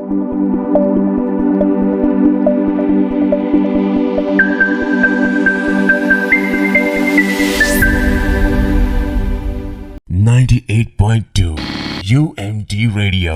UMT Radio.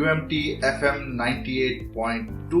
UMT FM 98.2।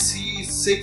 C6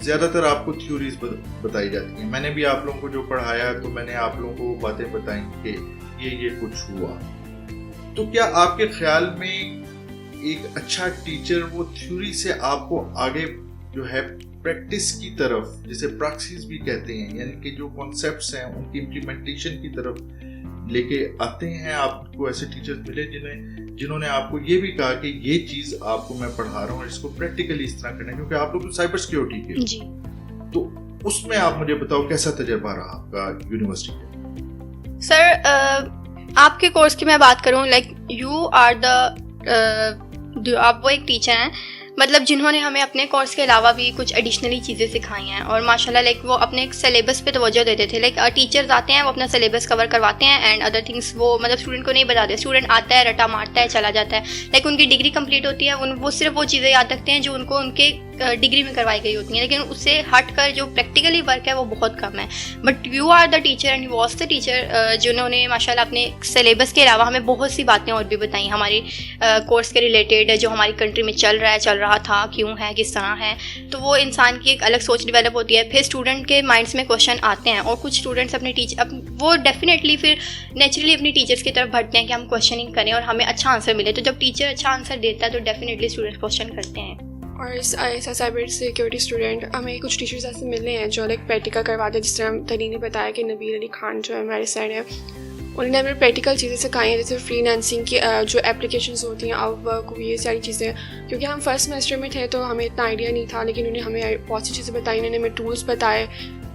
زیادہ تر آپ کو تھیوریز بتائی جاتی ہیں. میں نے بھی آپ لوگوں کو جو پڑھایا تو میں نے آپ لوگوں کو باتیں بتائیں کہ یہ کچھ ہوا. تو کیا آپ کے خیال میں ایک اچھا ٹیچر وہ تھیوری سے آپ کو آگے جو ہے پریکٹس کی طرف, جسے پریکسس بھی کہتے ہیں, یعنی کہ جو کانسیپٹس ہیں ان کی امپلیمنٹیشن کی طرف لے کے آتے ہیں؟ آپ کو ایسے ٹیچرز ملے جنہوں نے آپ کو یہ بھی کہا کہ یہ چیز آپ کو میں پڑھا رہا ہوں اس کو پریکٹیکلی اس طرح کرنا ہے, کیونکہ آپ لوگ تو سائبر سیکیورٹی کے جی, تو اس میں آپ مجھے بتاؤ کیسا تجربہ رہا آپ کا یونیورسٹی کا؟ سر آپ کے کورس کی میں بات کروں, لائک یو آر دا, آپ وہ ایک ٹیچر ہیں مطلب جنہوں نے ہمیں اپنے کورس کے علاوہ بھی کچھ ایڈیشنلی چیزیں سکھائی ہیں, اور ماشاء اللہ لائک وہ اپنے سلیبس پہ توجہ دیتے تھے. لائک ٹیچرز آتے ہیں وہ اپنا سلیبس کور کرواتے ہیں اینڈ ادر تھنگس وہ مطلب اسٹوڈنٹ کو نہیں بتاتے. اسٹوڈنٹ آتا ہے, رٹا مارتا ہے, چلا جاتا ہے. لائک ان کی ڈگری کمپلیٹ ہوتی ہے, وہ صرف وہ چیزیں یاد رکھتے ہیں جو ان کو ان کے ڈگری میں کروائی گئی ہوتی ہیں, لیکن اس سے ہٹ کر جو پریکٹیکلی ورک ہے وہ بہت کم ہے. But you are the teacher and you was the teacher جنہوں نے ماشاء اللہ اپنے سلیبس کے علاوہ ہمیں بہت سی باتیں اور بھی بتائیں ہمارے کورس کے ریلیٹڈ, جو ہماری کنٹری میں چل رہا تھا, کیوں ہے, کس طرح ہے. تو وہ انسان کی ایک الگ سوچ ڈیولپ ہوتی ہے. پھر اسٹوڈنٹ کے مائنڈس میں کوشچن آتے ہیں, اور کچھ اسٹوڈنٹس اپنے وہ ڈیفینیٹلی پھر نیچرلی اپنی ٹیچرس کی طرف بڑھتے ہیں کہ ہم کوشچننگ کریں اور ہمیں اچھا آنسر ملے. تو جب ٹیچر اچھا آنسر دیتا ہے تو ڈیفینیٹلی اسٹوڈنٹ کوشچن کرتے ہیں. اور ایسا سائبر سیکیورٹی اسٹوڈنٹ ہمیں کچھ ٹیچرز ایسے ملے ہیں جو لائک پریکٹیکل کرواتے ہیں, جس طرح تنی نے بتایا کہ نبیل علی خان جو ہے ہمارے سائڈ ہے, انہوں نے ہمیں پریکٹیکل چیزیں سکھائی ہیں, جیسے فری لانسنگ کی جو اپلیکیشنز ہوتی ہیں, آؤٹ ورک, یہ ساری چیزیں. کیونکہ ہم فرسٹ سیمسٹر میں تھے تو ہمیں اتنا آئیڈیا نہیں تھا, لیکن انہوں نے ہمیں بہت سی چیزیں بتائی, انہوں نے ہمیں ٹولس بتائے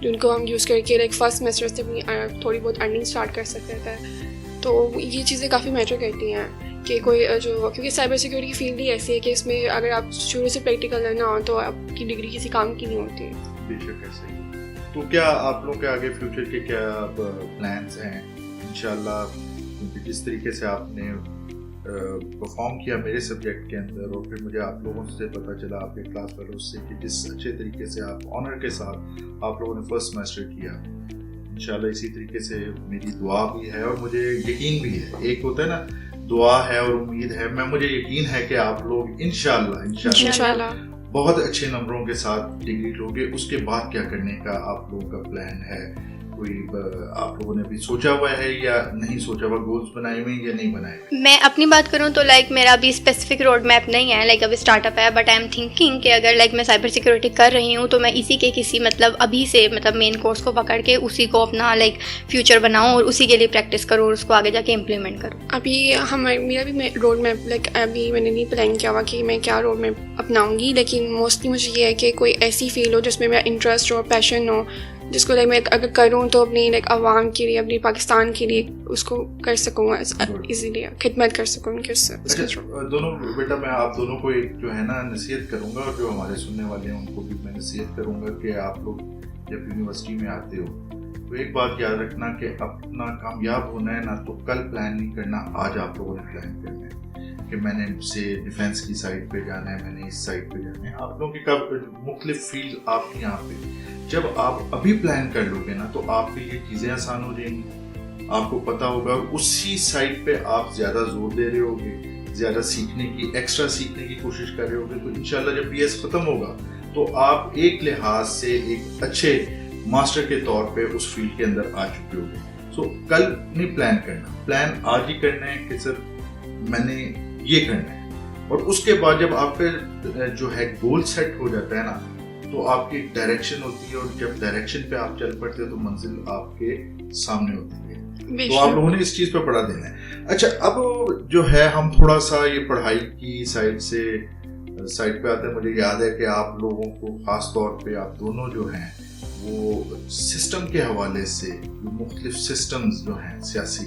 جن کو ہم یوز کر کے لائک فرسٹ سیمسٹر سے اپنی تھوڑی بہت ارننگ اسٹارٹ کر سکتے تھے. تو یہ چیزیں کافی میٹر کرتی ہیں کہ کوئی جو, کیونکہ سائبر سیکیورٹی کی فیلڈ ہی ایسی ہے کہ اس میں اگر آپ شروع سے پریکٹیکل لینا ہو تو آپ کی ڈگری کسی کام کی نہیں ہوتی. بے شک ایسے ہی. تو کیا آپ لوگوں کے آگے فیوچر کے کیا پلانس ہیں انشاءاللہ؟ کیونکہ جس طریقے سے آپ نے پرفارم کیا میرے سبجیکٹ کے اندر, اور پھر مجھے آپ لوگوں سے پتہ چلا آپ کے کلاس فیلوز سے کہ جس اچھے طریقے سے آپ آنر کے ساتھ آپ لوگوں نے فرسٹ سیمسٹر کیا, انشاءاللہ اسی طریقے سے میری دعا بھی ہے اور مجھے یقین بھی ہے. ایک ہوتا ہے نا دعا ہے اور امید ہے, مجھے یقین ہے کہ آپ لوگ انشاءاللہ بہت اچھے نمبروں کے ساتھ ڈگری لوگے. اس کے بعد کیا کرنے کا آپ لوگوں کا پلان ہے؟ کوئی آپ لوگوں نے بھی سوچا ہوا ہے یا نہیں سوچا ہوا؟ گولز بنائے ہوئے یا نہیں بنائے ہوئے؟ میں اپنی بات کروں تو لائک میرا ابھی اسپیسیفک روڈ میپ نہیں ہے, لائک ابھی اسٹارٹ اپ ہے, بٹ آئی ایم تھنکنگ کہ اگر لائک میں سائبر سیکیورٹی کر رہی ہوں تو میں اسی کے کسی مطلب ابھی سے مطلب مین کورس کو پکڑ کے اسی کو اپنا لائک فیوچر بناؤں اور اسی کے لیے پریکٹس کروں اور اس کو آگے جا کے امپلیمنٹ کروں. ابھی میرا بھی روڈ میپ لائک ابھی میں نے نہیں پلان کیا ہوا کہ میں کیا روڈ میپ اپناؤں گی, لیکن موسٹلی مجھے یہ ہے کہ کوئی ایسی فیلڈ ہو جس میں میرا انٹرسٹ ہو, پیشن ہو, جس کو لائک میں اگر کروں تو اپنی لائک عوام کے لیے, اپنی پاکستان کے لیے اس کو کر سکوں, ایزیلی خدمت کر سکوں کہ اس سے. دونوں بیٹا میں آپ دونوں کو ایک جو ہے نا نصیحت کروں گا, اور جو ہمارے سننے والے ہیں ان کو بھی میں نصیحت کروں گا کہ آپ لوگ جب یونیورسٹی میں آتے ہو تو ایک بات یاد رکھنا کہ اپنا کامیاب ہونا ہے نا تو کل پلان نہیں کرنا, آج آپ لوگوں نے پلان کرنا ہے کہ میں نے سے ڈیفینس کی سائڈ پہ جانا ہے, میں نے اس سائڈ پہ جانا ہے. آپ لوگوں کی مختلف فیلڈ آپ کی یہاں پہ, جب آپ ابھی پلان کر لو گے نا تو آپ کی یہ چیزیں آسان ہو جائیں گی, آپ کو پتہ ہوگا, اور اسی سائڈ پہ آپ زیادہ زور دے رہے ہوگے, زیادہ سیکھنے کی, ایکسٹرا سیکھنے کی کوشش کر رہے ہوگے. تو انشاءاللہ جب BS ختم ہوگا تو آپ ایک لحاظ سے ایک اچھے ماسٹر کے طور پہ اس فیلڈ کے اندر آ چکے ہوگے. سو کل نہیں پلان کرنا, پلان آج ہی کرنا ہے کہ سر میں نے یہ کرنا ہے, اور اس کے بعد جب آپ کا جو ہے گول سیٹ ہو جاتا ہے نا تو آپ کی ڈائریکشن ہوتی ہے, اور جب ڈائریکشن پہ آپ چل پڑتے ہیں تو منزل آپ کے سامنے ہوتی ہے. تو آپ لوگوں نے اس چیز پہ پڑھا دینا ہے. اچھا اب جو ہے ہم تھوڑا سا یہ پڑھائی کی سائڈ پہ آتے ہیں. مجھے یاد ہے کہ آپ لوگوں کو خاص طور پہ آپ دونوں جو ہیں وہ سسٹم کے حوالے سے مختلف سسٹمز جو ہیں سیاسی,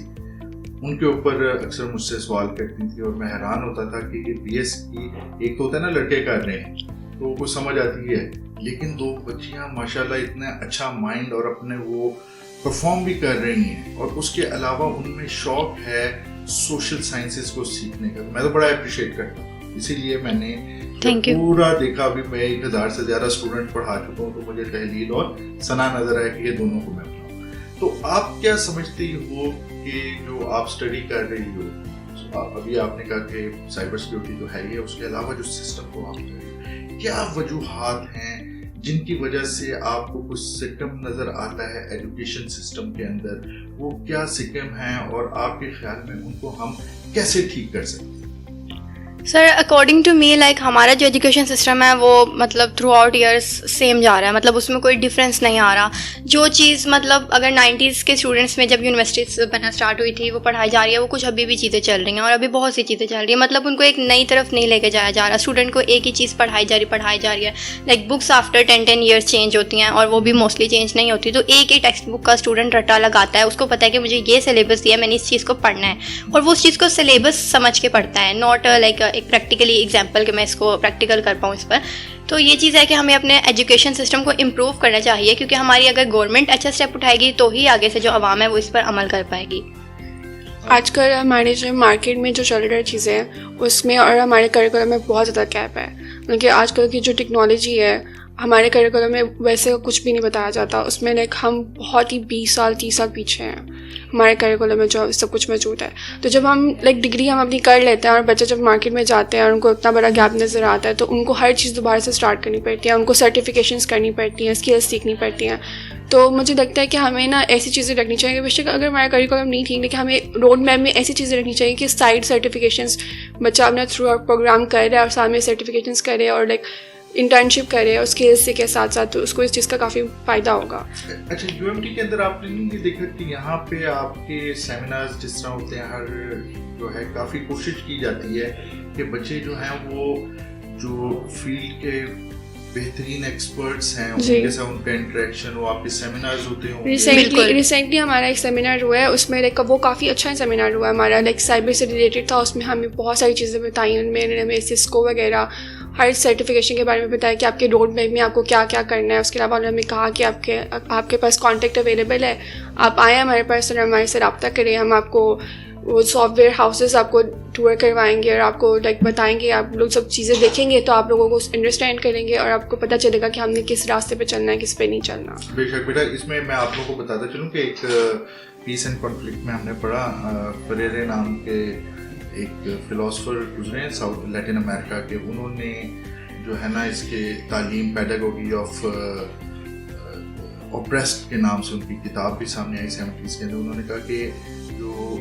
ان کے اوپر اکثر مجھ سے سوال کرتی تھی, اور میں حیران ہوتا تھا کہ یہ BS کی ایک تو ہوتا ہے نا لڑکے کر رہے ہیں تو کچھ سمجھ آتی ہے, لیکن دو بچیاں ماشاءاللہ اتنا اچھا مائنڈ اور اپنے وہ پرفارم بھی کر رہی ہیں, اور اس کے علاوہ ان میں شوق ہے سوشل سائنسز کو سیکھنے کا. میں تو بڑا اپریشیٹ کرتا ہوں, اسی لیے میں نے پورا دیکھا. ابھی میں 1000 سے زیادہ اسٹوڈنٹ پڑھا چکا ہوں, تو مجھے تحلیل اور ثنا نظر آیا کہ یہ دونوں کو میں پڑھاؤں. تو آپ کیا سمجھتے ہو کہ جو آپ اسٹڈی کر رہی ہو, ابھی آپ نے کہا کہ سائبر سیکیورٹی جو ہے یہ, اس کے علاوہ جو سسٹم کو آپ کر رہے ہیں, کیا وجوہات ہیں جن کی وجہ سے آپ کو کچھ سکم نظر آتا ہے ایجوکیشن سسٹم کے اندر، وہ کیا سکم ہیں اور آپ کے خیال میں ان کو ہم کیسے ٹھیک کر سکتے ہیں؟ سر اکارڈنگ ٹو می لائک ہمارا جو ایجوکیشن سسٹم ہے وہ مطلب تھرو آؤٹ ایئرس سیم جا رہا ہے، مطلب اس میں کوئی ڈفرینس نہیں آ رہا. جو چیز مطلب اگر 90s کے اسٹوڈنٹس میں جب یونیورسٹیز بننا اسٹارٹ ہوئی تھی وہ پڑھائی جا رہی ہے، وہ کچھ ابھی بھی چیزیں چل رہی ہیں اور ابھی بہت سی چیزیں چل رہی ہیں. مطلب ان کو ایک نئی طرف نہیں لے کے جایا جا رہا، اسٹوڈنٹ کو ایک ہی چیز پڑھائی جا رہی ہے. Like books after 10 years change ہوتی ہیں اور وہ بھی موسٹلی چینج نہیں ہوتی، تو ایک ہی ٹیکسٹ بک کا اسٹوڈنٹ رٹا لگاتا ہے. اس کو پتہ ہے کہ مجھے یہ سلیبس دیا ہے، میں نے اس چیز کو پڑھنا ہے، اور وہ اس چیز کو سلیبس سمجھ کے پڑھتا ہے، ناٹ لائک ایک پریکٹیکلی ایگزامپل کہ میں اس کو پریکٹیکل کر پاؤں اس پر. تو یہ چیز ہے کہ ہمیں اپنے ایجوکیشن سسٹم کو امپروو کرنا چاہیے، کیونکہ ہماری اگر گورنمنٹ اچھا اسٹیپ اٹھائے گی تو ہی آگے سے جو عوام ہے وہ اس پر عمل کر پائے گی. آج کل ہمارے جو مارکیٹ میں جو چل رہی چیزیں ہیں اس میں اور ہمارے کریکولم میں بہت زیادہ گیپ ہے، کیونکہ آج کل کی جو ٹیکنالوجی ہے ہمارے کریکولم میں ویسے کچھ بھی نہیں بتایا جاتا. اس میں لائک ہم بہت ہی 20 سال 30 سال پیچھے ہیں ہمارے کریکولم میں جو سب کچھ موجود ہے. تو جب ہم لائک ڈگری ہم اپنی کر لیتے ہیں اور بچے جب مارکیٹ میں جاتے ہیں اور ان کو اتنا بڑا گیپ نظر آتا ہے تو ان کو ہر چیز دوبارہ سے اسٹارٹ کرنی پڑتی ہے، ان کو سرٹیفکیشنس کرنی پڑتی ہیں، اسکلس سیکھنی پڑتی ہیں. تو مجھے لگتا ہے کہ ہمیں نا ایسی چیزیں رکھنی چاہیے، بے شک اگر ہمارا کریکولم نہیں ٹھیک، لیکن ہمیں روڈ میپ میں ایسی چیزیں رکھنی چاہیے کہ سائڈ سرٹیفکیشنس بچہ اپنا تھرو آؤٹ پروگرام کرے اور ساتھ میں سرٹیفکیشنس کرے اور لائک انٹرنشپ کرے اور اسکلس کے ساتھ ساتھ، تو اس کو اس چیز کا کافی فائدہ ہوگا. اچھا، یو ایم ٹی کے اندر آپ نے نہیں دیکھا کہ یہاں پہ آپ کے سیمینارز جس طرح ہوتے ہیں، ہر جو ہے کافی کوشش کی جاتی ہے کہ بچے جو ہیں وہ جو فیلڈ کے بہترین ایکسپرٹس ہیں ان کے ساتھ ان کا انٹریکشن ہو، آپ کے سیمینارز ہوتے ہوں. ریسنٹلی ہمارا ایک سیمینار ہوا ہے، اس میں لائک وہ کافی اچھا سیمینار ہوا ہے ہمارا، لائک سائبر سے ریلیٹڈ تھا. اس میں ہمیں بہت ساری چیزیں بتائیں، ان میں ہمیں سسکو وغیرہ ہر سرٹیفکیشن کے بارے میں بتایا کہ آپ کے روڈ میپ میں آپ کو کیا کیا کرنا ہے. اس کے علاوہ انہوں نے ہمیں کہا کہ آپ کے پاس کانٹیکٹ اویلیبل ہے، آپ آئیں ہمارے پاس اور ہمارے سے رابطہ کریں، ہم آپ کو وہ سافٹ ویئر ہاؤسز آپ کو ٹور کروائیں گے اور آپ کو لائک بتائیں گے، آپ لوگ سب چیزیں دیکھیں گے تو آپ لوگوں کو انڈرسٹینڈ کریں گے اور آپ کو پتہ چلے گا کہ ہم نے کس راستے پہ چلنا ہے، کس پہ نہیں چلنا. بے شک بیٹا، اس میں میں آپ لوگوں کو بتاتا چلوں کہ ایک پیس اینڈ کانفلکٹ میں ہم نے پڑھا، فریرے نام کے ایک فلاسفر گزرے ہیں ساؤتھ لیٹن امریکہ کے. انہوں نے جو ہے نا اس کے تعلیم پیڈاگوگی آف اوپریسڈ کے نام سے ان کی کتاب بھی سامنے آئی 70s کے اندر. انہوں نے کہا کہ جو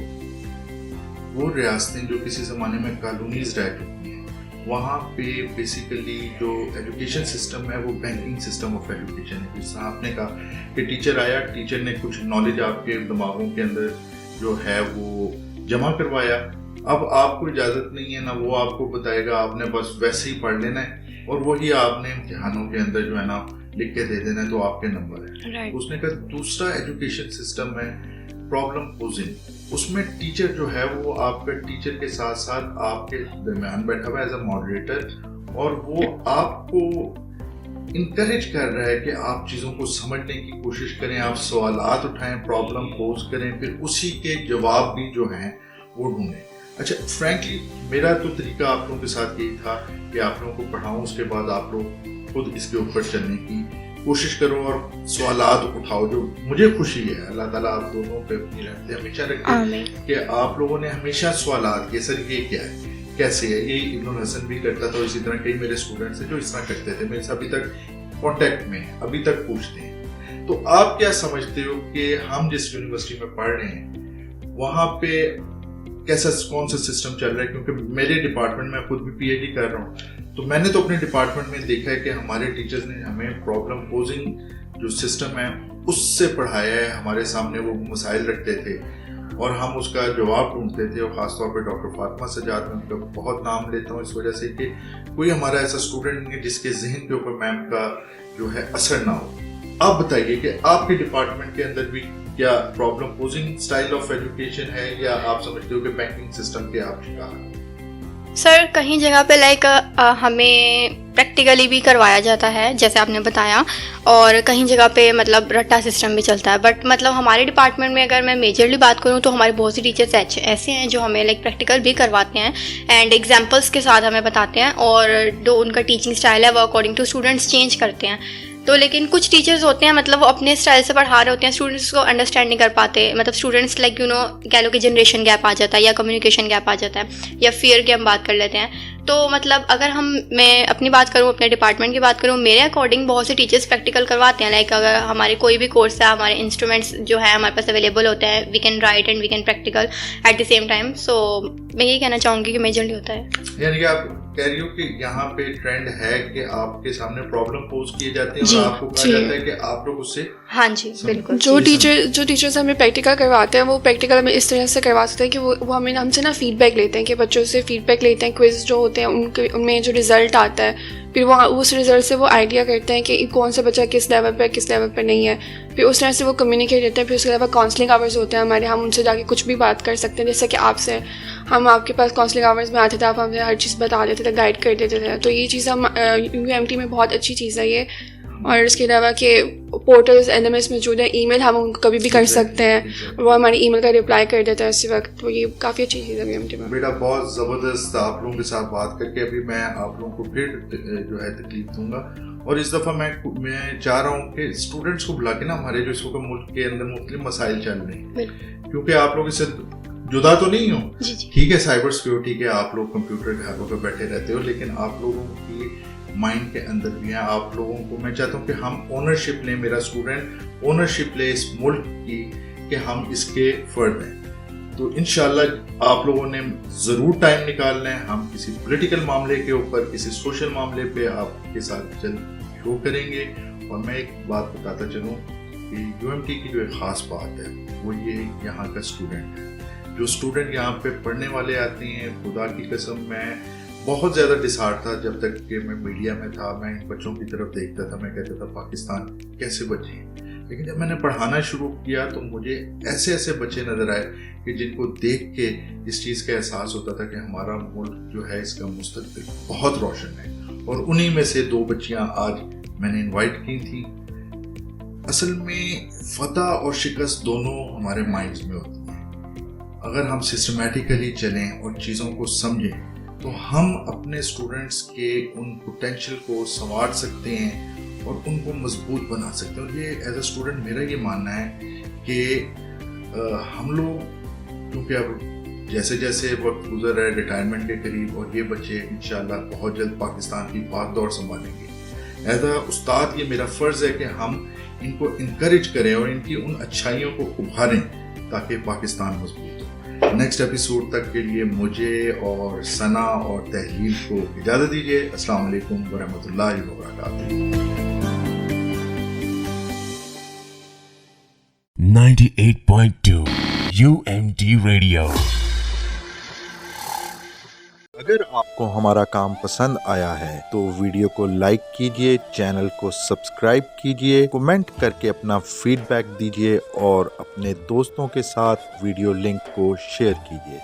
وہ ریاستیں جو کسی زمانے میں کالونیز رہ چکی ہیں، وہاں پہ بیسیکلی جو ایجوکیشن سسٹم ہے وہ بینکنگ سسٹم آف ایجوکیشن ہے. جس طرح آپ نے کہا کہ ٹیچر آیا، ٹیچر نے کچھ نالج آپ کے دماغوں کے اندر جو ہے وہ جمع کروایا، اب آپ کو اجازت نہیں ہے نہ وہ آپ کو بتائے گا، آپ نے بس ویسے ہی پڑھ لینا ہے اور وہی آپ نے امتحانوں کے اندر جو ہے نا لکھ کے دے دینا ہے تو آپ کے نمبر ہے. اس نے کہا دوسرا ایجوکیشن سسٹم ہے پرابلم پوزنگ. اس میں ٹیچر جو ہے وہ آپ کا ٹیچر کے ساتھ ساتھ آپ کے درمیان بیٹھا ہوا ہے ایز اے ماڈریٹر، اور وہ آپ کو انکریج کر رہا ہے کہ آپ چیزوں کو سمجھنے کی کوشش کریں، آپ سوالات اٹھائیں، پرابلم پوز کریں، پھر اسی کے جواب بھی جو ہیں وہ ڈھونڈیں. اچھا، فرینکلی میرا تو طریقہ آپ لوگوں کے ساتھ یہی تھا کہ آپ لوگوں کو پڑھاؤں، اس کے بعد آپ لوگ خود اس کے اوپر چلنے کی کوشش کرو اور سوالات اٹھاؤ. جو مجھے خوشی ہے، اللہ تعالیٰ آپ دونوں پہ اپنی رحمتیں ہمیشہ رکھے کہ آپ لوگوں نے ہمیشہ سوالات کیے، سر یہ کیا ہے، کیسے ہے. یہ ابن الحسن بھی کرتا تھا، اسی طرح کئی میرے اسٹوڈنٹس ہیں جو اس طرح کرتے تھے، میرے سے ابھی تک کانٹیکٹ میں ہیں، ابھی تک پوچھتے ہیں. تو آپ کیا سمجھتے ہو کہ ہم جس یونیورسٹی میں پڑھ رہے ہیں وہاں پہ کیسا کون سا سسٹم چل رہا ہے؟ کیونکہ میرے ڈپارٹمنٹ میں خود بھی پی ایچ ڈی کر رہا ہوں، تو میں نے تو اپنے ڈپارٹمنٹ میں دیکھا ہے کہ ہمارے ٹیچرز نے ہمیں پرابلم پوزنگ جو سسٹم ہے اس سے پڑھایا ہے. ہمارے سامنے وہ مسائل رکھتے تھے اور ہم اس کا جواب ڈھونڈتے تھے، اور خاص طور پہ ڈاکٹر فاطمہ سجاد، میں ان کا بہت نام لیتا ہوں اس وجہ سے کہ کوئی ہمارا ایسا اسٹوڈنٹ نہیں جس کے ذہن کے اوپر میم کا جو ہے اثر نہ ہو. آپ بتائیے کہ آپ کے ڈپارٹمنٹ کے اندر بھی کیا problem posing style of education ہے، یا آپ سمجھتے ہو کہ بینکنگ سسٹم کے آپ شکار ہیں؟ سر کہیں جگہ پہ لائک ہمیں پریکٹیکلی بھی کروایا جاتا ہے جیسے آپ نے بتایا، اور کہیں جگہ پہ مطلب رٹا سسٹم بھی چلتا ہے. بٹ مطلب ہمارے ڈپارٹمنٹ میں اگر میں میجرلی بات کروں تو ہمارے بہت سی ٹیچرس ایسے ہیں جو ہمیں لائک پریکٹیکل بھی کرواتے ہیں اینڈ ایگزامپلس کے ساتھ ہمیں بتاتے ہیں، اور جو ان کا ٹیچنگ اسٹائل ہے وہ اکارڈنگ ٹو اسٹوڈنٹس چینج کرتے ہیں. تو لیکن کچھ ٹیچرز ہوتے ہیں مطلب وہ اپنے اسٹائل سے پڑھا رہے ہوتے ہیں، اسٹوڈنٹس کو انڈرسٹینڈ نہیں کر پاتے. مطلب اسٹوڈنٹس لائک کہہ لو کہ جنریشن گیپ آ جاتا ہے یا کمیونیکیشن گیپ آ جاتا ہے یا فیئر کی ہم بات کر لیتے ہیں. تو مطلب اگر میں اپنی بات کروں، اپنے ڈپارٹمنٹ کی بات کروں، میرے اکارڈنگ بہت سے ٹیچرس پریکٹیکل کرواتے ہیں. لائک اگر ہمارے کوئی بھی کورس ہے، ہمارے انسٹرومنٹس جو ہے ہمارے پاس اویلیبل ہوتے ہیں، we can write and we can practical at the same time. So میں یہی کہنا چاہوں گی کہ میجرلی ہوتا ہے. یعنی کہ آپ کہہ رہی ہو کہ یہاں پہ ٹرینڈ ہے کہ آپ کے سامنے پرابلم پوز کیے جاتے ہیں اور آپ کو کہا جاتا ہے کہ آپ لوگ اس سے. ہاں جی بالکل. جو ٹیچرس ہمیں پریکٹیکل کرواتے ہیں وہ پریکٹیکل ہمیں اس طرح سے کروا سکتے ہیں کہ وہ ہم سے نا فیڈ بیک لیتے ہیں، کہ بچوں سے فیڈ بیک لیتے ہیں. کوئز جو ہوتے ہیں ان میں جو رزلٹ آتا ہے، پھر وہ اس رزلٹ سے وہ آئیڈیا کرتے ہیں کہ کون سا بچہ کس لیول پہ کس لیول پہ نہیں ہے. پھر اس طرح سے وہ کمیونیکیٹ کرتے ہیں. پھر اس کے علاوہ کاؤنسلنگ آورز ہوتے ہیں ہمارے، ہم ان سے جا کے کچھ بھی بات کر سکتے ہیں. جیسے کہ آپ سے ہم آپ کے پاس کاؤنسلنگ آورز میں آتے تھے، آپ ہمیں ہر چیز بتا دیتے تھے، گائڈ کر دیتے تھے. تو یہ چیز ہم UMT میں بہت اچھی چیز ہے یہ. اور اس کے علاوہ کہ پورٹلز LMS موجود ہے، ای میل ہم ان کو کبھی بھی کر سکتے ہیں، وہ ہماری ای میل کا رپلائی کر دیتا ہے اسی وقت. تو یہ کافی اچھی چیز ہے UMT میں. بیٹا بہت زبردست آپ لوگوں کے ساتھ بات کر کے. ابھی میں آپ لوگوں کو پھر جو ہے تکلیف دوں گا، اور اس دفعہ میں چاہ رہا ہوں کہ اسٹوڈنٹس کو بلا کے نا ہمارے جو اس وقت ملک کے اندر مختلف مسائل چل رہے ہیں، کیونکہ آپ لوگ اس سے جدا تو نہیں ہو. ٹھیک ہے سائبر سیکیورٹی کے آپ لوگ کمپیوٹر گھروں پہ بیٹھے رہتے ہو، لیکن آپ لوگوں کی مائنڈ کے اندر بھی ہیں. آپ لوگوں کو میں چاہتا ہوں کہ ہم اونرشپ لیں، میرا اسٹوڈنٹ اونرشپ لے اس ملک کی، کہ ہم اس کے فرد ہیں. تو انشاءاللہ آپ لوگوں نے ضرور ٹائم نکالنا ہے. ہم کسی پولیٹیکل معاملے کے اوپر، کسی سوشل معاملے پہ آپ کے ساتھ جلد شو کریں گے. اور میں ایک بات بتاتا چلوں کہ UMT کی جو ایک خاص بات ہے وہ یہ یہاں کا اسٹوڈنٹ ہے. جو اسٹوڈنٹ یہاں پہ پڑھنے والے آتے ہیں، خدا کی قسم میں بہت زیادہ ڈسہارٹ تھا جب تک کہ میں میڈیا میں تھا. میں بچوں کی طرف دیکھتا تھا، میں کہتا تھا پاکستان کیسے بچے ہیں. لیکن جب میں نے پڑھانا شروع کیا تو مجھے ایسے ایسے بچے نظر آئے کہ جن کو دیکھ کے اس چیز کا احساس ہوتا تھا کہ ہمارا ملک جو ہے اس کا مستقبل بہت روشن ہے. اور انہی میں سے 2 بچیاں آج میں نے انوائٹ کی تھیں. اصل میں فتح اور شکست دونوں ہمارے مائنڈز میں ہوتی ہیں. اگر ہم سسٹمیٹیکلی چلیں اور چیزوں کو سمجھیں تو ہم اپنے اسٹوڈنٹس کے ان پوٹینشیل کو سنوار سکتے ہیں اور ان کو مضبوط بنا سکتے ہیں. اور یہ ایز اے اسٹوڈنٹ میرا یہ ماننا ہے کہ ہم لوگ کیونکہ اب جیسے جیسے وقت گزر رہا ہے ریٹائرمنٹ کے قریب، اور یہ بچے انشاءاللہ بہت جلد پاکستان کی بات دور سنبھالیں گے. ایز اے استاد یہ میرا فرض ہے کہ ہم ان کو انکریج کریں اور ان کی ان اچھائیوں کو ابھاریں تاکہ پاکستان مضبوط ہو. نیکسٹ ایپیسوڈ تک کے لیے مجھے اور ثنا اور تحلیل کو اجازت دیجیے. السلام علیکم ورحمۃ اللہ وبرکاتہ. 98.2 UMT ریڈیو. اگر آپ کو ہمارا کام پسند آیا ہے تو ویڈیو کو لائک کیجئے، چینل کو سبسکرائب کیجئے، کومنٹ کر کے اپنا فیڈ بیک دیجئے اور اپنے دوستوں کے ساتھ ویڈیو لنک کو شیئر کیجئے.